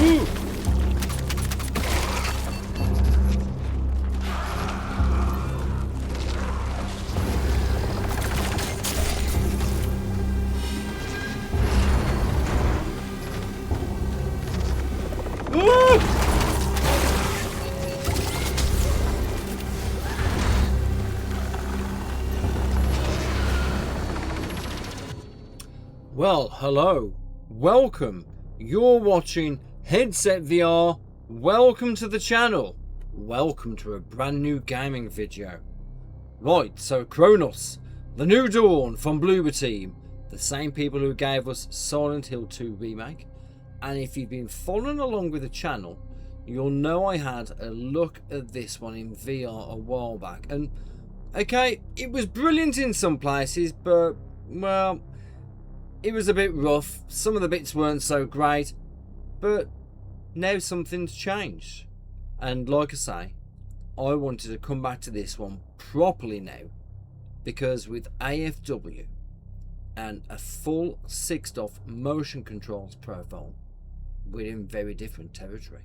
Ooh. Well, hello, welcome. You're watching Headset VR. Welcome to the channel. Welcome to a brand new gaming video. Right, so Cronos, the new Dawn from Bloober Team, the same people who gave us Silent Hill 2 remake. And if you've been following along with the channel, you'll know I had a look at this one in VR a while back. And okay, it was brilliant in some places, but well, it was a bit rough. Some of the bits weren't so great, but now something's changed. And like I say, I wanted to come back to this one properly now, because with AFW and a full 6-off motion controls profile, we're in very different territory.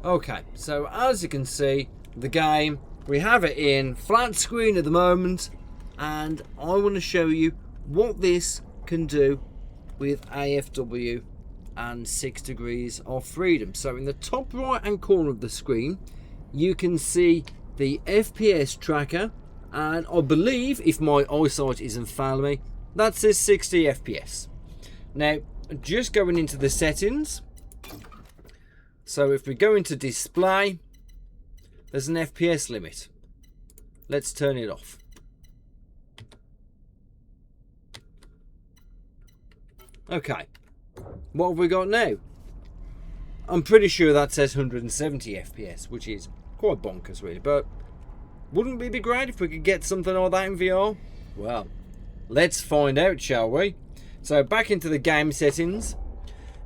Okay, so as you can see, the game, we have it in flat screen at the moment, and I want to show you what this can do with AFW and 6 degrees of freedom. So in the top right hand corner of the screen, you can see the FPS tracker, and I believe, if my eyesight isn't failing me, that says 60 FPS. Now, just going into the settings. So if we go into display, there's an FPS limit. Let's turn it off. Okay, what have we got now? I'm pretty sure that says 170 FPS, which is quite bonkers really, but wouldn't it be great if we could get something like that in VR? Well, let's find out, shall we? So back into the game settings.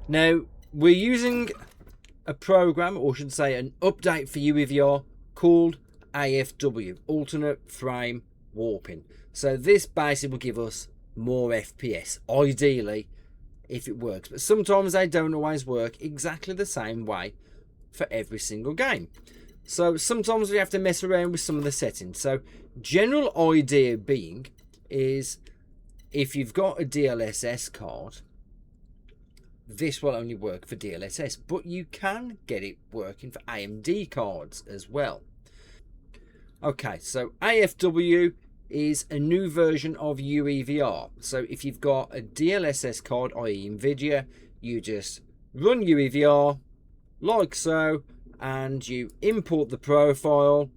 Now, we're using a program, or should say an update for UEVR called AFW, Alternate Frame Warping. So this basically will give us more FPS, ideally, if it works. But sometimes they don't always work exactly the same way for every single game. So sometimes we have to mess around with some of the settings. So general idea being is, if you've got a DLSS card, this will only work for DLSS, but you can get it working for AMD cards as well. Okay, so AFW is a new version of UEVR. So if you've got a DLSS card, i.e. NVIDIA, you just run UEVR like so, and you import the profile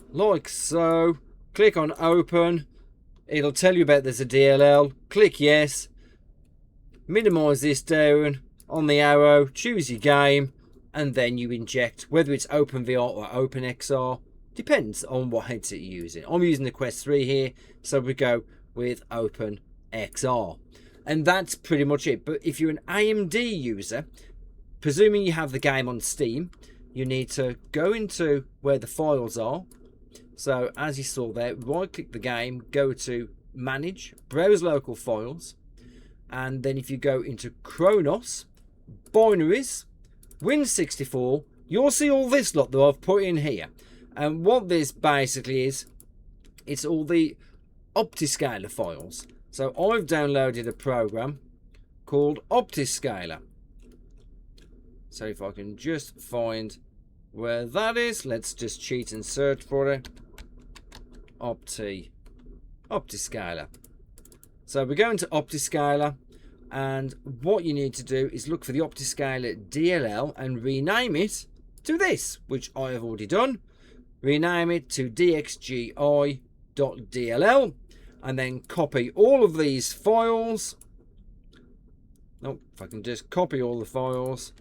like so, click on open, it'll tell you about there's a DLL, click yes, minimize this down, on the arrow, choose your game, and then you inject, whether it's OpenVR or OpenXR, depends on what headset you're using. I'm using the Quest 3 here, so we go with OpenXR. And that's pretty much it. But if you're an AMD user, presuming you have the game on Steam, you need to go into where the files are. So as you saw there, right click the game, go to Manage, Browse Local Files, and then if you go into Cronos, Binaries, Win64, you'll see all this lot that I've put in here. And what this basically is, it's all the Optiscaler files. So I've downloaded a program called Optiscaler. So if I can just find where that is, let's just cheat and search for it. Optiscaler. So we're going to Optiscaler, and what you need to do is look for the Optiscaler DLL and rename it to this, which I have already done. Rename it to dxgi.dll, and then copy all of these files. Nope, if I can just copy all the files,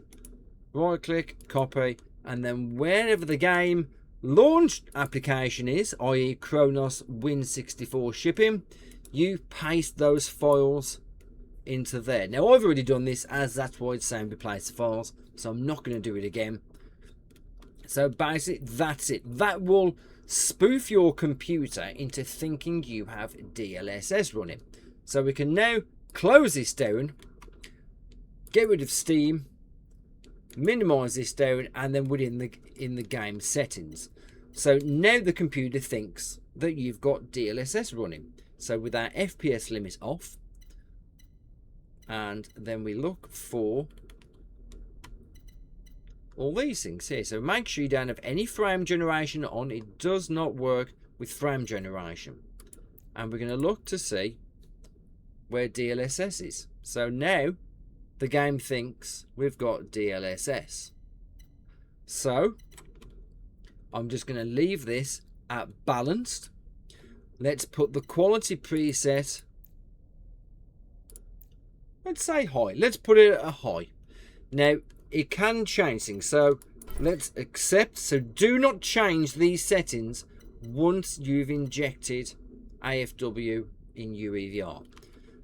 right click, copy, and then wherever the game launch application is, i.e. Cronos Win64 shipping, you paste those files into there. Now I've already done this, as that's why it's saying replace files, so I'm not going to do it again. So basically that's it. That will spoof your computer into thinking you have DLSS running. So we can now close this down, get rid of Steam, minimize this down, and then within the game settings. So now the computer thinks that you've got DLSS running. So with our FPS limit off, and then we look for all these things here. So make sure you don't have any frame generation on. It does not work with frame generation. And we're going to look to see where DLSS is. So now the game thinks we've got DLSS. So I'm just going to leave this at balanced. Let's put the quality preset, let's say high. Let's put it at a high. Now it can change things, so let's accept. So do not change these settings once you've injected AFW in UEVR.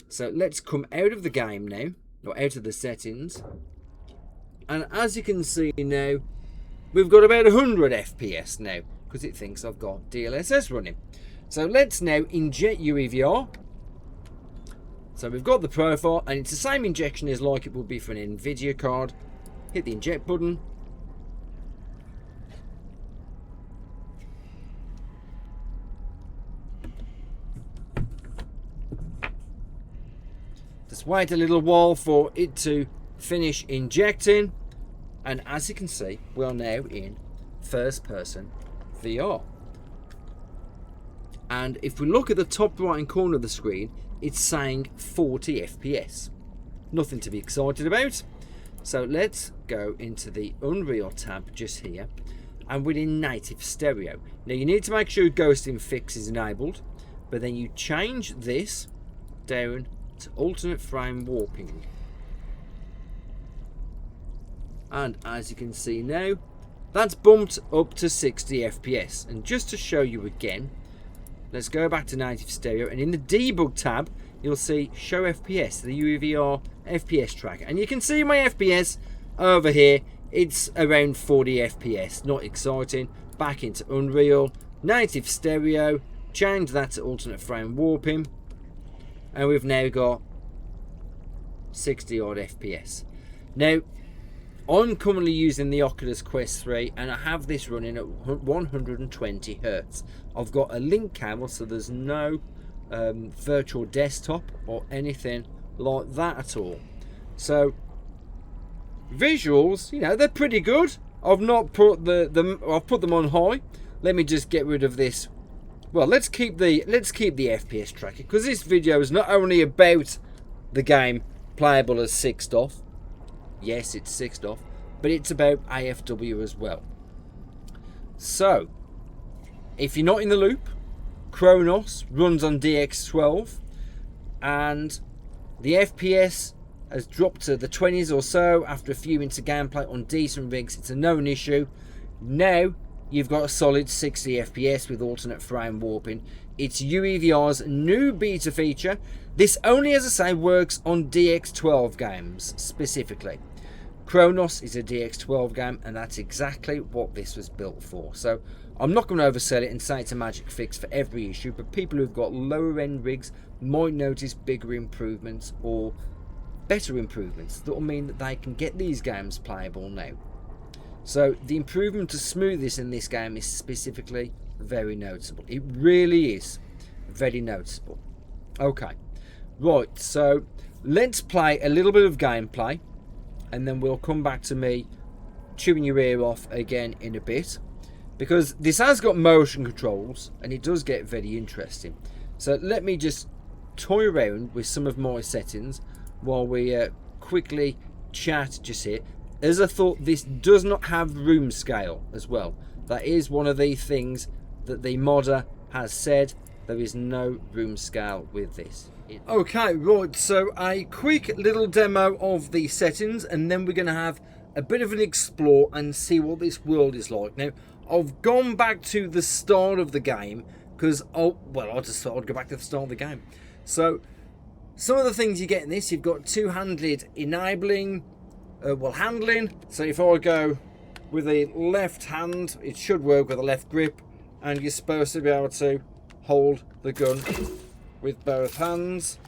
So let's come out of the game now, or out of the settings, and as you can see now, we've got about 100 FPS now because it thinks I've got DLSS running. So let's now inject UEVR. So we've got the profile, and it's the same injection as like it would be for an NVIDIA card. Hit the inject button. Just wait a little while for it to finish injecting. And as you can see, we are now in first person VR. And if we look at the top right hand corner of the screen, it's saying 40 FPS. Nothing to be excited about. So let's go into the Unreal tab just here, and within native stereo. Now you need to make sure ghosting fix is enabled, but then you change this down to alternate frame warping. And as you can see now, that's bumped up to 60 FPS. And just to show you again, let's go back to native stereo, and in the debug tab you'll see show FPS, the UEVR FPS tracker, and you can see my FPS over here. It's around 40 FPS. Not exciting. Back into Unreal, native stereo, change that to alternate frame warping, and we've now got 60 odd FPS. Now I'm currently using the Oculus Quest 3, and I have this running at 120 Hz. I've got a link cable, so there's no virtual desktop or anything like that at all. So visuals, you know, they're pretty good. I've not put I've put them on high. Let me just get rid of this. Well, let's keep the FPS tracker, because this video is not only about the game playable as 6th off. Yes, it's 6th off, but it's about AFW as well. So, if you're not in the loop, Cronos runs on DX12, and the FPS has dropped to the 20s or so after a few minutes of gameplay on decent rigs. It's a known issue. Now you've got a solid 60 FPS with alternate frame warping. It's UEVR's new beta feature. This only, as I say, works on DX12 games specifically. Cronos is a DX12 game, and that's exactly what this was built for. So I'm not going to oversell it and say it's a magic fix for every issue, but people who've got lower end rigs might notice bigger improvements or better improvements that will mean that they can get these games playable now. So the improvement to smoothness in this game is specifically very noticeable. It really is very noticeable. Okay, right, so let's play a little bit of gameplay, and then we'll come back to me chewing your ear off again in a bit, because this has got motion controls and it does get very interesting. So let me just toy around with some of my settings while we quickly chat just here. As I thought, this does not have room scale as well. That is one of the things that the modder has said. There is no room scale with this. Okay, right, so a quick little demo of the settings, and then we're going to have a bit of an explore and see what this world is like. Now, I've gone back to the start of the game because, I just thought I'd go back to the start of the game. So some of the things you get in this, you've got two-handed enabling, handling. So if I go with the left hand, it should work with a left grip, and you're supposed to be able to hold the gun with both hands.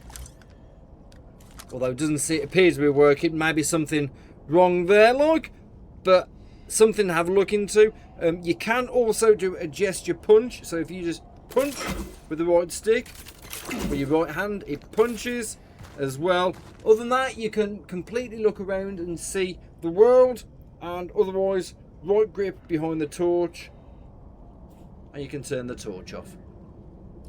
Although it doesn't appear to be working, maybe something wrong there, like, but something to have a look into. You can also do a gesture punch, so if you just punch with the right stick with your right hand, it punches as well. Other than that, you can completely look around and see the world, and otherwise right grip behind the torch and you can turn the torch off.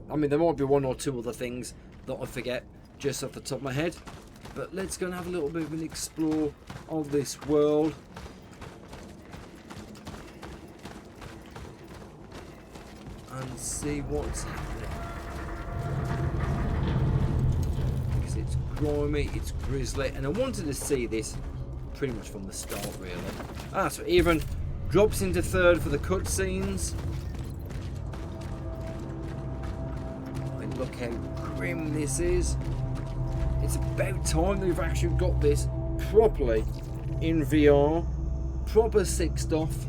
I mean, there might be one or two other things that I forget just off the top of my head, but let's go and have a little bit of an explore of this world. And see what's happening. Because it's grimy, it's grisly, and I wanted to see this pretty much from the start, really. So it even drops into third for the cutscenes. And look how grim this is. It's about time they've actually got this properly in VR, proper sixed off,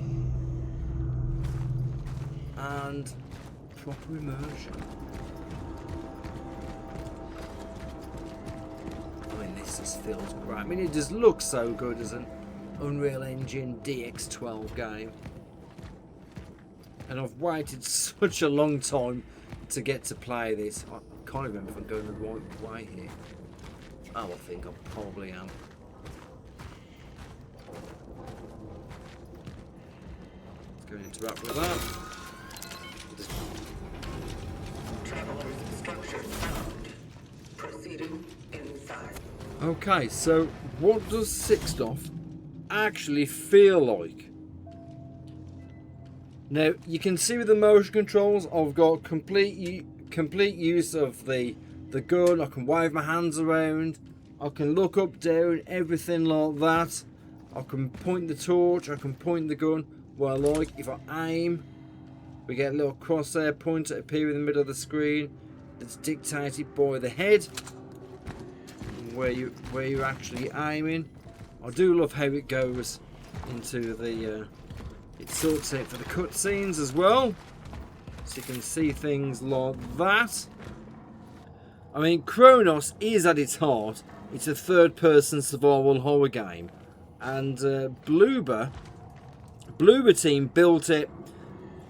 and proper immersion. I mean, this just feels great. I mean, it just looks so good as an Unreal Engine DX12 game. And I've waited such a long time to get to play this. I can't remember if I'm going the right way here. Oh, I think I probably am. Let's go and interact with that. Okay, so what does sixed off actually feel like? Now you can see with the motion controls, I've got complete use of the gun. I can wave my hands around, I can look up, down, everything like that. I can point the torch, I can point the gun where I like. If I aim, we get a little crosshair pointer appear in the middle of the screen that's dictated by the head, where you're actually aiming. I do love how it goes into the it sorts out for the cutscenes as well, so you can see things like that. I mean, Cronos is at its heart, it's a third-person survival horror game, and Bloober Team built it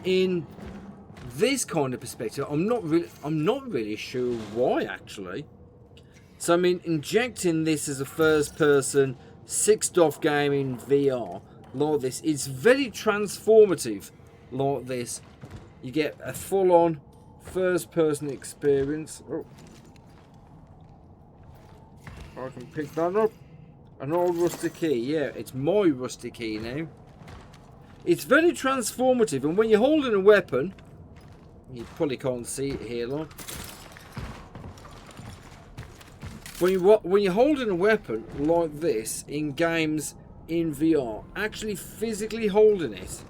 in this kind of perspective. I'm not really sure why, actually. So I mean, injecting this as a first-person sixed-off game in VR like this, it's very transformative. Like this, you get a full-on first-person experience. Oh, I can pick that up. An old rusty key. Yeah, it's my rusty key now. It's very transformative, and when you're holding a weapon, you probably can't see it here, look. When you're holding a weapon like this in games in VR, actually physically holding it,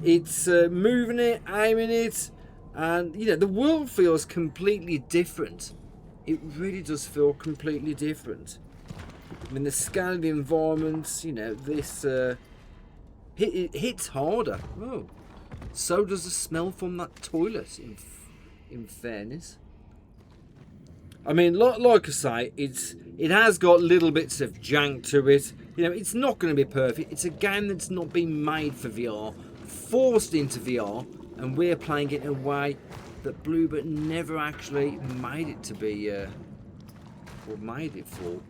it's moving it, aiming it, and you know, the world feels completely different. It really does feel completely different. I mean, the scale of the environments, you know, this it hits harder. Oh, so does the smell from that toilet. In fairness, I mean, like I say, it has got little bits of jank to it. You know, it's not going to be perfect. It's a game that's not been made for VR, forced into VR, and we're playing it in a way that Bloober never actually made it to be, or made it for.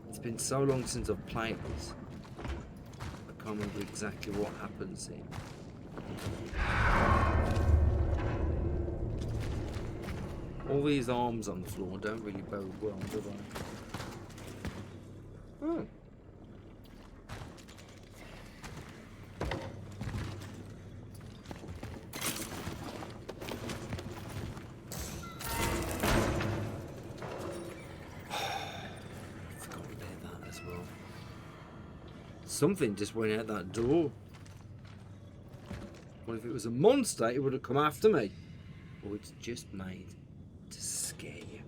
It's been so long since I've played this. I can't remember exactly what happens here. All these arms on the floor don't really bode well, do they? Oh. Forgot about that as well. Something just went out that door. Well, if it was a monster, it would have come after me. Or it's just made to scare scare you.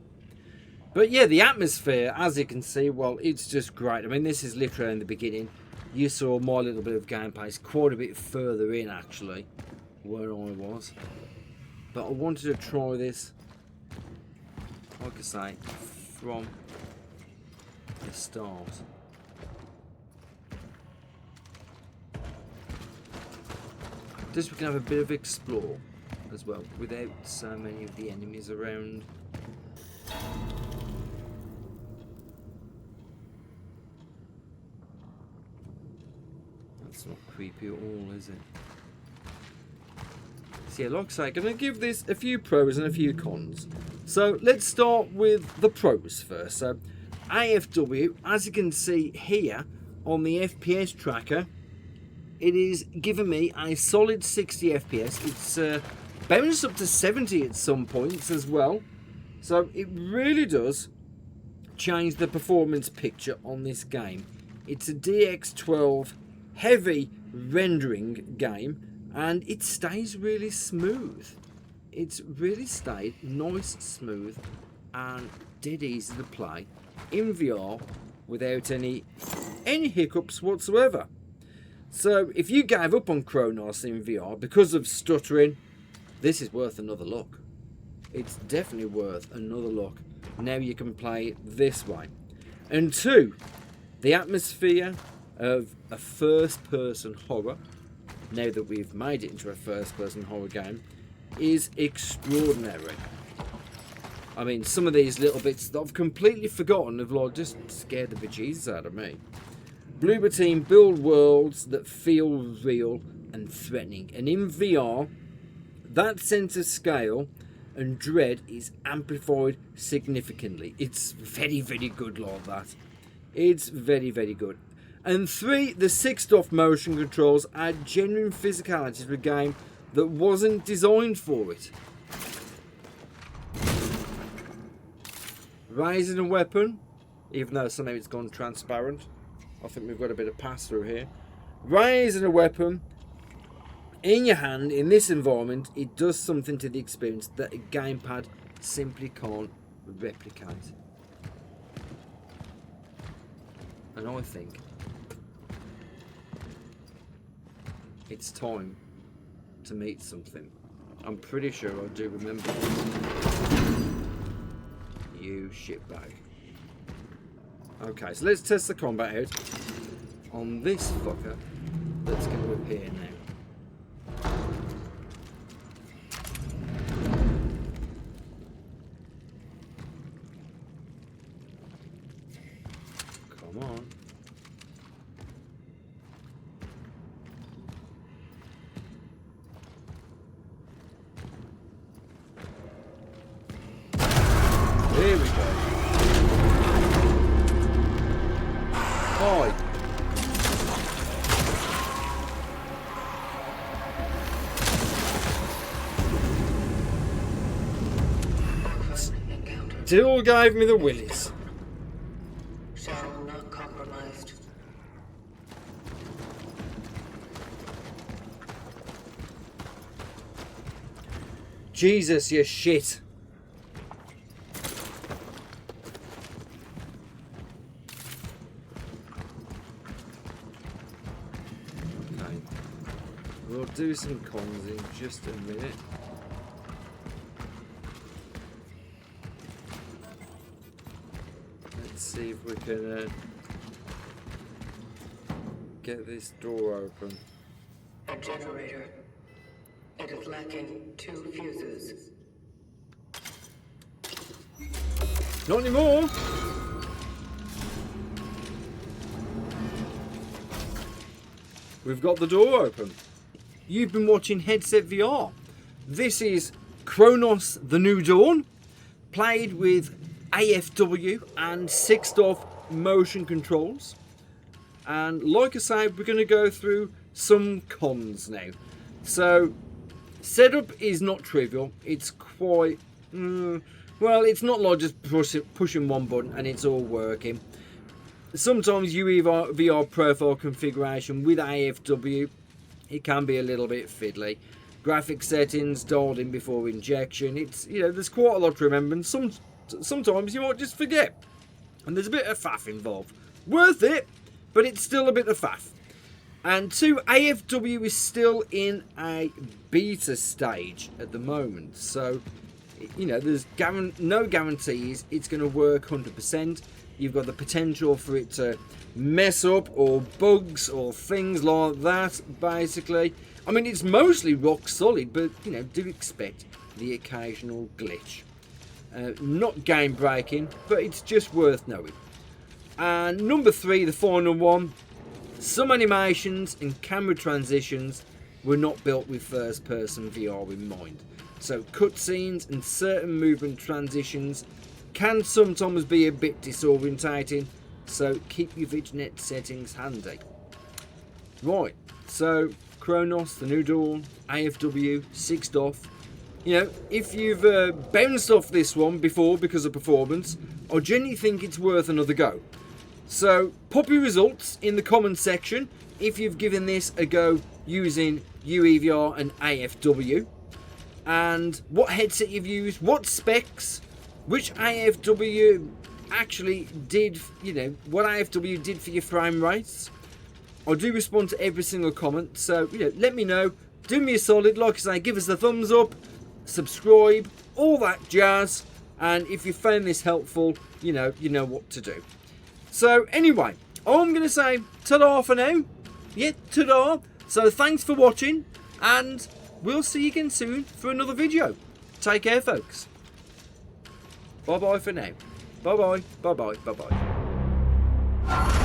But yeah, the atmosphere, as you can see, well, it's just great. I mean, this is literally in the beginning. You saw my little bit of gameplay. It's quite a bit further in, actually, where I was. But I wanted to try this, like I say, from the start. Just we can have a bit of explore as well, without so many of the enemies around. That's not creepy at all, is it? So yeah, like I say, I'm going to give this a few pros and a few cons. So let's start with the pros first. So AFW, as you can see here on the FPS tracker, it is giving me a solid 60 FPS. It's bounced up to 70 at some points as well. So it really does change the performance picture on this game. It's a DX12 heavy rendering game, and it stays really smooth. It's really stayed nice, smooth, and dead easy to play in VR without any hiccups whatsoever. So if you gave up on Cronos in VR because of stuttering, this is worth another look. It's definitely worth another look. Now you can play this way. And two, the atmosphere of a first-person horror, now that we've made it into a first-person horror game, is extraordinary. I mean, some of these little bits that I've completely forgotten have like just scared the bejesus out of me. Bloober Team build worlds that feel real and threatening, and in VR, that sense of scale and dread is amplified significantly. It's very, very good like that. It's very, very good. And three, the 6-off motion controls add genuine physicality to a game that wasn't designed for it. Raising a weapon, even though somehow it's gone transparent. I think we've got a bit of pass through here. Raising a weapon in your hand in this environment, it does something to the experience that a gamepad simply can't replicate. And I think it's time to meet something. I'm pretty sure I do remember you shitbag. Okay, so let's test the combat out on this fucker that's going to appear now. Come on. Here we go. Hi. Still gave me the willies. Channel not compromised. Jesus, you shit. Okay. We'll do some cons in just a minute. Let's see if we can get this door open. A generator. It is lacking 2 fuses. Not anymore! We've got the door open. You've been watching Headset VR. This is Cronos the New Dawn, played with AFW and 6-off motion controls. And like I say, we're going to go through some cons now. So, setup is not trivial. It's quite... well, it's not like just pushing one button and it's all working. Sometimes UEVR VR profile configuration with AFW, it can be a little bit fiddly. graphic settings dialed in before injection. It's, you know, there's quite a lot to remember, and sometimes you might just forget. And there's a bit of faff involved. Worth it, but it's still a bit of faff. And 2, AFW is still in a beta stage at the moment. So, you know, there's no guarantees it's going to work 100%. You've got the potential for it to mess up, or bugs, or things like that, basically. I mean, it's mostly rock solid, but, you know, do expect the occasional glitch. Not game breaking, but it's just worth knowing. And number 3, the final one, some animations and camera transitions were not built with first person VR in mind. So cutscenes and certain movement transitions can sometimes be a bit disorientating, so keep your vignette settings handy. Right, so Cronos, the new Dawn, AFW, 6th off. You know, if you've bounced off this one before because of performance, I genuinely think it's worth another go. So pop your results in the comments section if you've given this a go using UEVR and AFW, and what headset you've used, what specs, which AFW actually did, you know, what AFW did for your frame rates. I do respond to every single comment, so, you know, let me know. Do me a solid, like I say, give us a thumbs up, subscribe, all that jazz, and if you found this helpful, you know what to do. So anyway, I'm going to say ta-da for now. Yeah, ta-da. So thanks for watching, and we'll see you again soon for another video. Take care, folks. Bye-bye for now. Bye-bye, bye-bye, bye-bye.